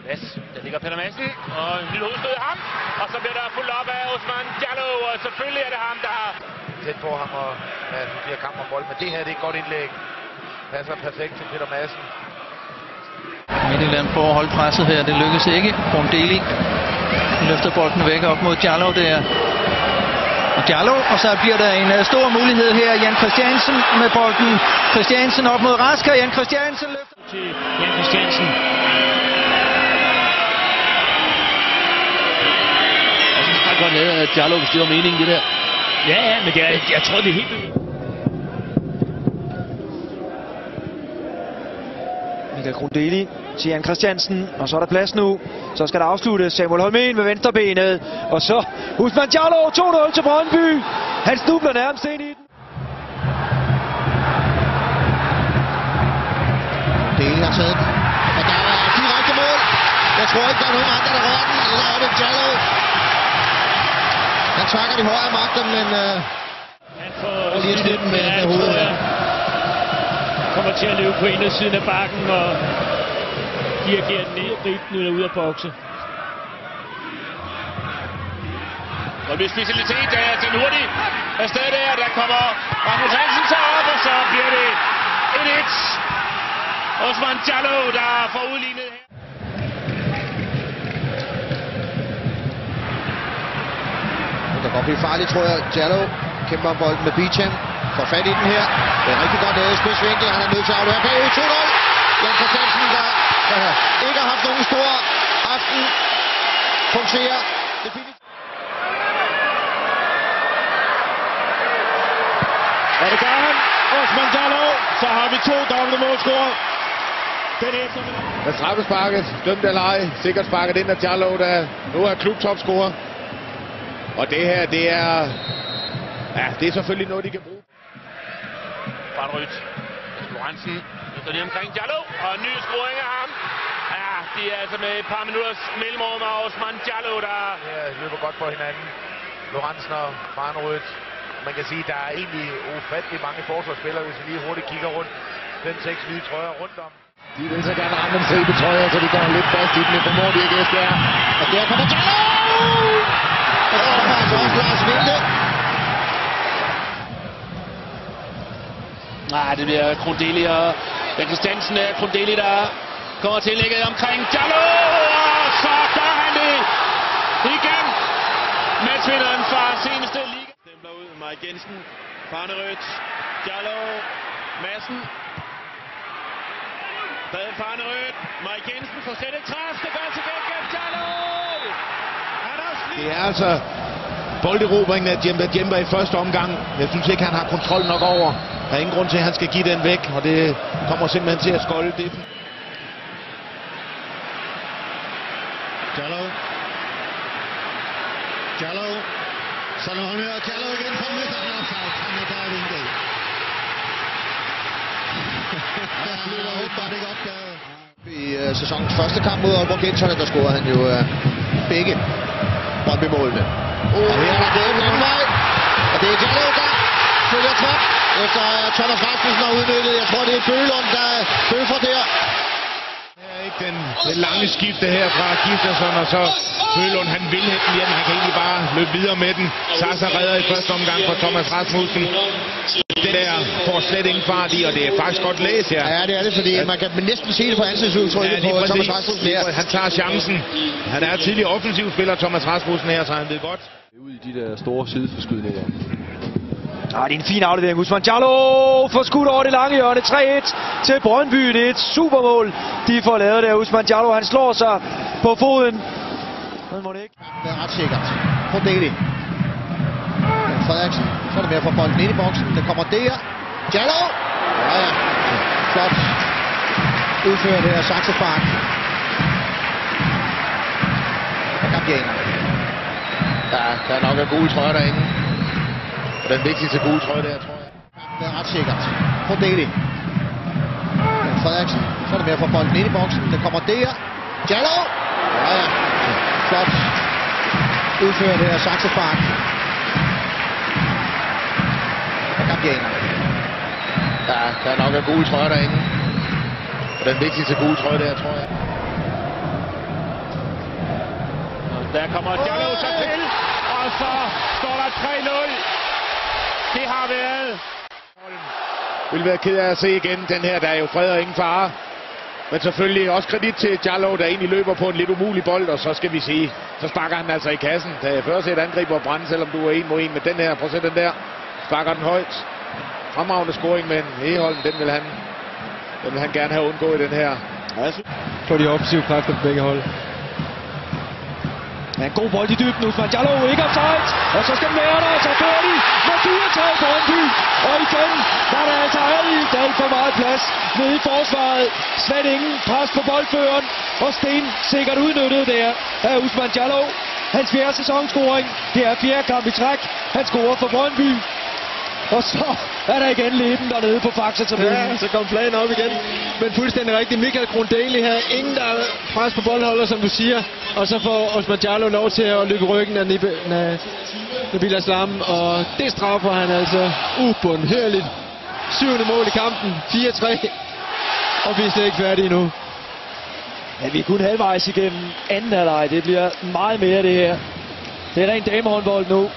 Mads, der ligger Peter Madsen, og en lille hovedstød af ham, og så bliver der fuldt op af Osman Diallo, og selvfølgelig er det ham, der har tæt på ham, og ja, nu bliver kamp om bold, men det her det er et godt indlæg. Passer perfekt til Peter Madsen. Midtjylland får at holde presset her, det lykkes ikke. Brondeli løfter bolden væk op mod Diallo der. Og Diallo, og så bliver der en stor mulighed her. Jan Christiansen med bolden. Christiansen op mod Rasker. Jan Christiansen løfter til Jan Christiansen. Jeg synes bare godt lavet, at Diallo, hvis det var meningen, det der. Ja, men jeg tror, det er helt vildt. Michael Brondeli til Jan Christiansen, og så er der plads nu. Så skal der afsluttes. Samuel Holmen med venstrebenet, og så Osman Diallo 2-0 til Brøndby. Han snubler nærmest ind i den. Brondeli har taget den, og der er direkte mål. Jeg tror ikke, der er nogen andre, der rører den, eller er det Diallo? Han trækker de højre magter, men han får lige snidt den med hovedet. Kommer til at løbe på indersiden af bakken og dirigerer den ned og gribe den ud af bokse. Der bliver specialitet til en hurtig afsted der kommer Rasmus Hansen så op, og så bliver det 1-1. Osman Diallo, der får udlignet her. Det kan godt blive farligt, tror jeg. Diallo kæmper om bolden med Beacham. Får fat i den her. Det er rigtig godt lavet spidsvinkel. Han er nødt til at aflevere bagud 2-0. Jan Christiansen, der ikke har haft nogen stor aften, punkterer definitivt. Og det gør han. Osman Diallo. Så har vi 2 dobbelte målscorer. Den eftermiddag. Med straffesparket, dømt eller ej, sikkert sparket ind af Diallo, der nu er klubtopscorer. Og det her, det er selvfølgelig noget, de kan bruge. Farnerødt. Lorentzen. Så lige omkring Diallo. Og en ny scoring af ham. Ja, de er altså med et par minutters mellemrum af Osman Diallo, der løber godt for hinanden. Lorentzen og Farnerødt. Man kan sige, at der er egentlig ufattelig mange forsvarsspillere, hvis vi lige hurtigt kigger rundt. 5-6 nye trøjer rundt om. De vil så gerne ramme en stribe trøjer, så de går lidt fast i den. Det formår de ikke, Esbjerg. Og der kommer Diallo! Og så er der faktisk også Lars Vinde. Nej, det bliver Brondeli og Jan Christiansen af Brondeli, der kommer til lægget omkring Diallo, og så gør han det igen. Matchvinderen fra seneste liga. Stempler ud, Mike Jensen, Farnerødt, Diallo, Madsen. Stadig Farnerødt, Mike Jensen får sættet træf, det gør til gengæld Diallo. Det er altså bolderobringen af Djemba i første omgang. Jeg synes ikke, han har kontrol nok over. Der er ingen grund til, at han skal give den væk, og det kommer simpelthen til at skolde det. Diallo. Så når han hører Diallo igen fra midten af offside. Han er bare vinket. Han bliver åbenbart ikke opdaget. I sæsonens første kamp mod Aalborg Gentofte, der scorede han jo begge Brøndby-målene. Og her er der gået den anden vej. Og det er Diallo, der følger trop. Efter Thomas Rasmussen har udnyttet. Jeg tror, det er Bøhlund, der bøffer der. Det er ikke den lange skifte her fra Gifterson, og så Bøhlund, han vil hætte den hjem. Han kan egentlig bare løbe videre med den. Sasa redder i første omgang for Thomas Rasmussen. Den der får slet ingen fart i, og det er faktisk godt læst her. Ja, det er det, fordi man kan næsten se det på ansigtsudtrykket på Thomas Rasmussen her. Han tager chancen. Han er tidligere offensiv spiller, Thomas Rasmussen her, så han ved godt. Ud i de der store sideforskydninger. Det er en fin aflevering. Osman Diallo får skudt over det lange hjørne. 3-1 til Brøndby. Det er et supermål, de får lavet der. Osman Diallo, han slår sig på foden. Men må det ikke. Det er ret sikkert. Brondeli. Frederiksen. Så er det med at få bolden ind i boksen. Det kommer der. Diallo. Ja. Flot. Udfører det her saksefart. Og Gambianer. Der er nok af gule trøjer derinde. Og den vigtigste gule trøje der, tror jeg. Det er ret sikkert. Brondeli. Frederiksen. Så er det med at få bolden ind i boksen. Det kommer der. Diallo. Ja. Flot. Udfører det her saksefart. Og Gambianer. Der er nok af gule trøjer derinde. Og den vigtigste gule trøje der, tror jeg. Det er ret sikkert. Brondeli. Frederiksen. Så er det med at få bolden ind i boksen. Det kommer der. Diallo. Ja. Flot. Udfører det her saksefart. Og Gambianer. Der er nok af gule trøjer derinde. Og den vigtigste gule trøje der, tror jeg. Der kommer Diallo så til, og så står der 3-0. Det har været. Vil være ked af at se igen den her, der er jo fred og ingen fare. Men selvfølgelig også kredit til Diallo, der egentlig løber på en lidt umulig bold, og så skal vi sige, så sparker han altså i kassen. Da jeg først set angriber brænde, selvom du er 1 mod 1 med den her. Prøv at se den der. Sparker den højt. Fremragende scoring, men Egholm, den vil han gerne have undgået i den her. På de offensive kræfter på begge hold. Ja, en god bold i dybden. Ousmane Diallo, ikke offside. Og så skal den være der, og så får de med 4-3 Brøndby. Og igen, der er der altså alt for meget plads nede i forsvaret. Slet ingen pres på boldføreren. Og Sten sikkert udnyttet der af Ousmane Diallo. Hans 4. sæsonscoring. Det er 4. kamp i træk. Han scorer for Brøndby. Og så er der igen Leben dernede på Faxe-tabellen. Ja, så kom planen op igen. Men fuldstændig rigtigt. Michael Grundeli her. Ingen, der er pres på boldholder, som du siger. Og så får Ousmane Diallo lov til at løbe ryggen af Nabil Aslam. Og det straffer han altså ubundhørligt. 7. mål i kampen. 4-3. Og vi er slet ikke færdige nu. Ja, vi er kun halvvejs igennem anden halvleg. Det bliver meget mere det her. Det er rent damehåndbold nu.